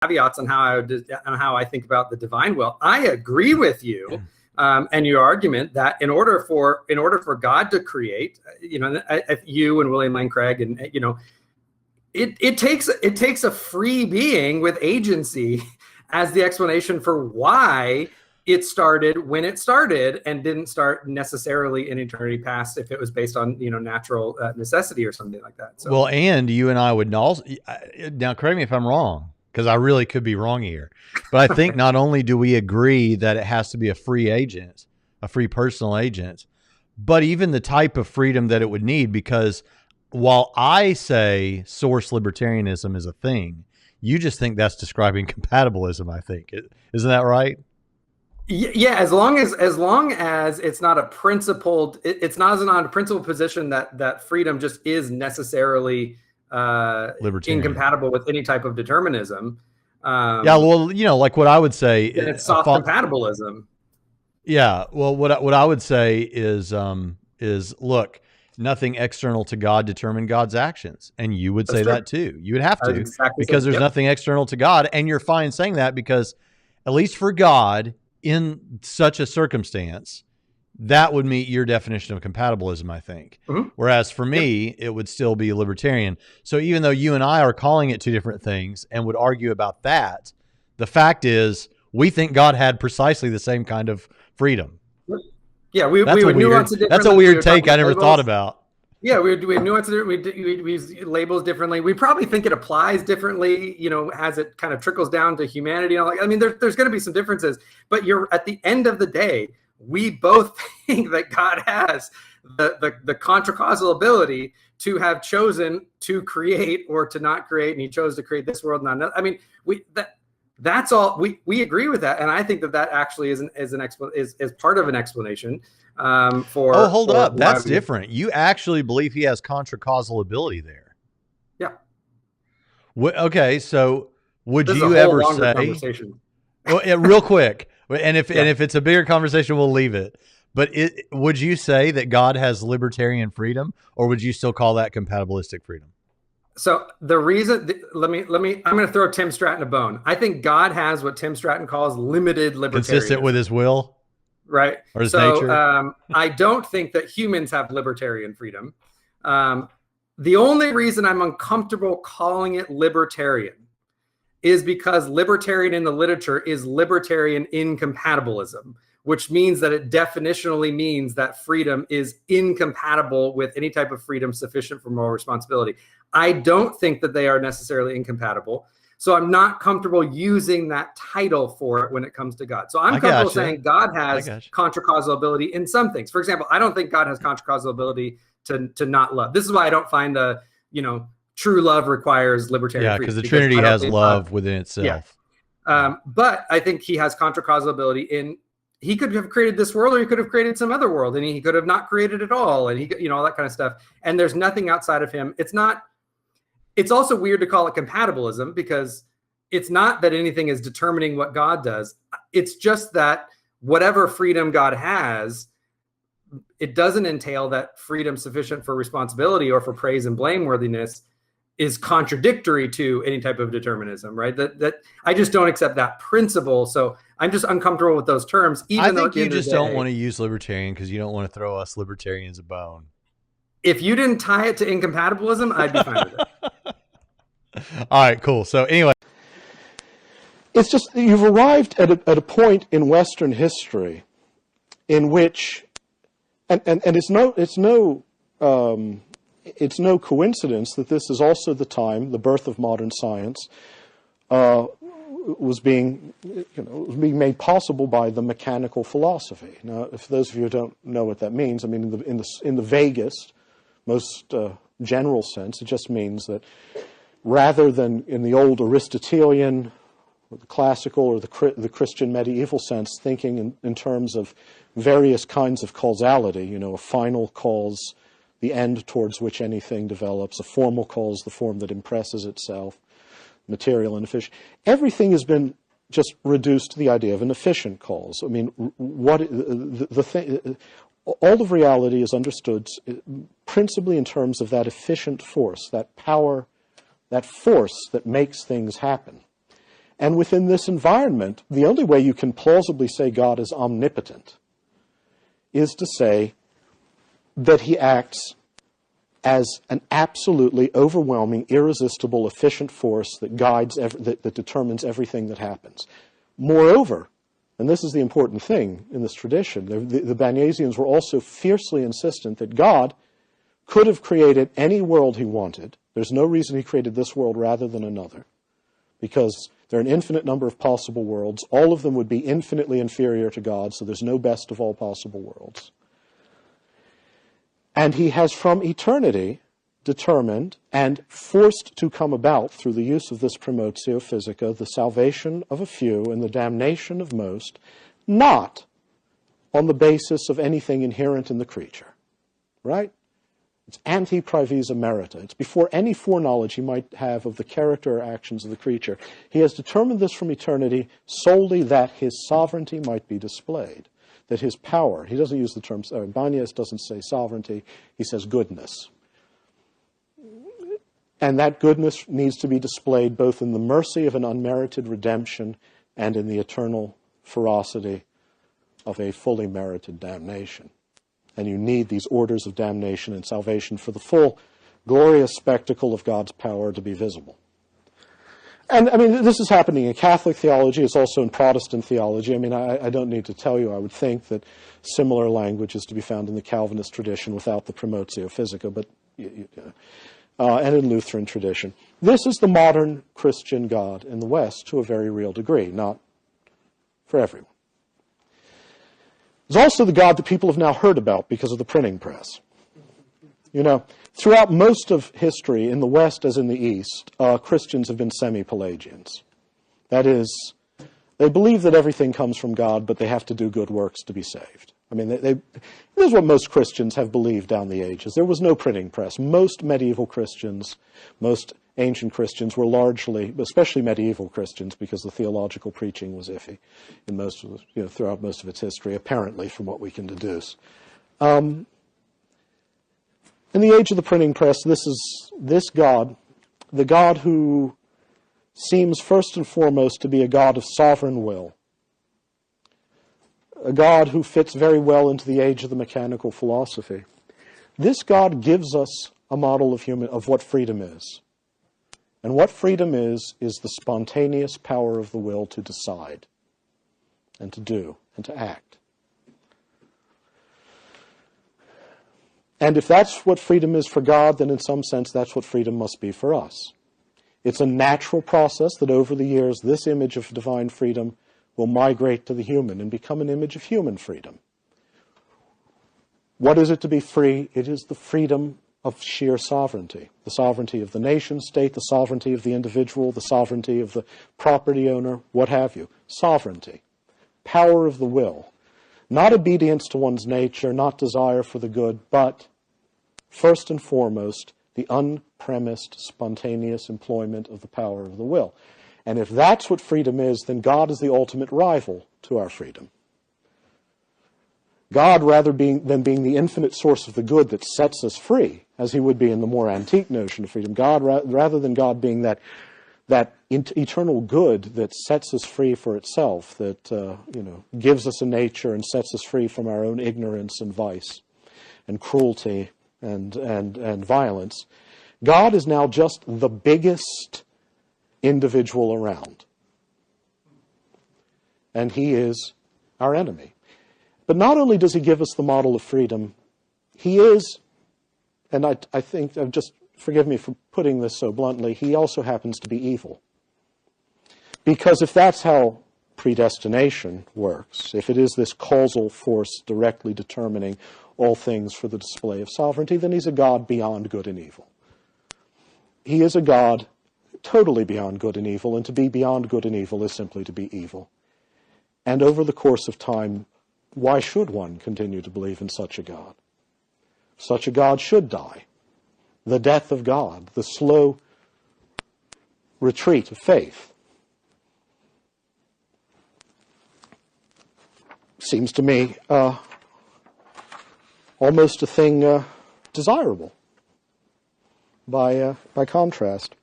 caveats on how I think about the divine will. I agree with you and your argument that in order for God to create, you and William Lane Craig, and it takes a free being with agency as the explanation for why it started when it started and didn't start necessarily in eternity past if it was based on natural necessity or something like that. So. Well, and you and I would also, now correct me if I'm wrong, because I really could be wrong here, but I think not only do we agree that it has to be a free agent, a free personal agent, but even the type of freedom that it would need, because while I say source libertarianism is a thing, you just think that's describing compatibilism, I think. Isn't that right? Yeah, as long as it's not a principled, it's not a principled position that freedom just is necessarily incompatible with any type of determinism. Yeah, well, like what I would say, it's soft compatibilism. Yeah, well, what I would say is look, nothing external to God determined God's actions, and you would say that too. You would have to, because there's nothing external to God, and you're fine saying that because, at least for God, in such a circumstance, that would meet your definition of compatibilism, I think. Mm-hmm. Whereas for me, it would still be libertarian. So even though you and I are calling it two different things and would argue about that, the fact is we think God had precisely the same kind of freedom. Yeah, we would nuance it differently. That's a weird take I never thought about. Yeah, we nuance it. We use labels differently. We probably think it applies differently, as it kind of trickles down to humanity. I mean, there's going to be some differences, but at the end of the day, we both think that God has the contra-causal ability to have chosen to create or to not create, and he chose to create this world, not another. I mean, that's all. We agree with that, and I think that actually is part of an explanation for. Oh, hold up, that's different. You actually believe he has contra-causal ability there? Yeah. Okay, so would you ever say? Well, real quick, and if it's a bigger conversation, we'll leave it. But would you say that God has libertarian freedom, or would you still call that compatibilistic freedom? So the reason, I'm going to throw Tim Stratton a bone. I think God has what Tim Stratton calls limited libertarianism. Consistent with his will? Right. Or his nature? I don't think that humans have libertarian freedom. The only reason I'm uncomfortable calling it libertarian is because libertarian in the literature is libertarian incompatibilism, which means that it definitionally means that freedom is incompatible with any type of freedom sufficient for moral responsibility. I don't think that they are necessarily incompatible. So I'm not comfortable using that title for it when it comes to God. So I'm comfortable saying God has contra-causal ability in some things. For example, I don't think God has contra-causal ability to not love. This is why I don't find true love requires libertarian freedom. Because the Trinity has love within itself. Yeah. But I think he has contra-causal ability in, he could have created this world, or he could have created some other world, and he could have not created it all, and he, all that kind of stuff. And there's nothing outside of him. It's also weird to call it compatibilism, because it's not that anything is determining what God does. It's just that whatever freedom God has, it doesn't entail that freedom sufficient for responsibility or for praise and blameworthiness is contradictory to any type of determinism, right? That I just don't accept that principle. So I'm just uncomfortable with those terms. I think you just don't want to use libertarian because you don't want to throw us libertarians a bone. If you didn't tie it to incompatibilism, I'd be fine with it. All right, cool. So anyway. It's just you've arrived at a point in Western history in which, and it's no coincidence that this is also the time the birth of modern science was being made possible by the mechanical philosophy. Now, if those of you who don't know what that means, I mean in the vaguest, most general sense, it just means that rather than in the old Aristotelian, or the classical, or the Christian medieval sense, thinking in terms of various kinds of causality, a final cause, the end towards which anything develops, a formal cause, the form that impresses itself, material and efficient. Everything has been just reduced to the idea of an efficient cause. I mean, all of reality is understood principally in terms of that efficient force, that power, that force that makes things happen. And within this environment, the only way you can plausibly say God is omnipotent is to say that he acts as an absolutely overwhelming, irresistible, efficient force that guides, that determines everything that happens. Moreover, and this is the important thing in this tradition, the Banyasians were also fiercely insistent that God could have created any world he wanted. There's no reason he created this world rather than another, because there are an infinite number of possible worlds. All of them would be infinitely inferior to God, so there's no best of all possible worlds. And he has from eternity determined and forced to come about through the use of this promotio physica, the salvation of a few and the damnation of most, not on the basis of anything inherent in the creature, right? It's ante-praevisa merita. It's before any foreknowledge he might have of the character or actions of the creature. He has determined this from eternity solely that his sovereignty might be displayed, that his power, he doesn't use the term, Banyas doesn't say sovereignty, he says goodness. And that goodness needs to be displayed both in the mercy of an unmerited redemption and in the eternal ferocity of a fully merited damnation. And you need these orders of damnation and salvation for the full glorious spectacle of God's power to be visible. And I mean, this is happening in Catholic theology. It's also in Protestant theology. I mean, I don't need to tell you, I would think that similar language is to be found in the Calvinist tradition without the promotio physica, but and in Lutheran tradition. This is the modern Christian God in the West to a very real degree, not for everyone. It's also the God that people have now heard about because of the printing press. You know, throughout most of history, in the West as in the East, Christians have been semi-Pelagians. That is, they believe that everything comes from God, but they have to do good works to be saved. I mean, this is what most Christians have believed down the ages. There was no printing press. Most medieval Christians, most ancient Christians were largely, especially medieval Christians, because the theological preaching was iffy in most of the, throughout most of its history, apparently, from what we can deduce. In the age of the printing press, this God, the God who seems first and foremost to be a God of sovereign will, a God who fits very well into the age of the mechanical philosophy. This God gives us a model of what freedom is. And what freedom is the spontaneous power of the will to decide and to do and to act. And if that's what freedom is for God, then in some sense that's what freedom must be for us. It's a natural process that over the years this image of divine freedom will migrate to the human and become an image of human freedom. What is it to be free? It is the freedom of sheer sovereignty. The sovereignty of the nation state, the sovereignty of the individual, the sovereignty of the property owner, what have you. Sovereignty. Power of the will. Not obedience to one's nature, not desire for the good, but first and foremost, the unpremised, spontaneous employment of the power of the will. And if that's what freedom is, then God is the ultimate rival to our freedom. God, rather than being the infinite source of the good that sets us free, as he would be in the more antique notion of freedom, God, rather than God being that eternal good that sets us free for itself, that gives us a nature and sets us free from our own ignorance and vice and cruelty and violence, God is now just the biggest individual around. And he is our enemy. But not only does he give us the model of freedom, he is, and I think, just forgive me for putting this so bluntly, he also happens to be evil. Because if that's how predestination works, if it is this causal force directly determining all things for the display of sovereignty, then he's a God beyond good and evil. He is a God totally beyond good and evil, and to be beyond good and evil is simply to be evil. And over the course of time, why should one continue to believe in such a God? Such a God should die. The death of God, the slow retreat of faith, seems to me almost a thing desirable by contrast.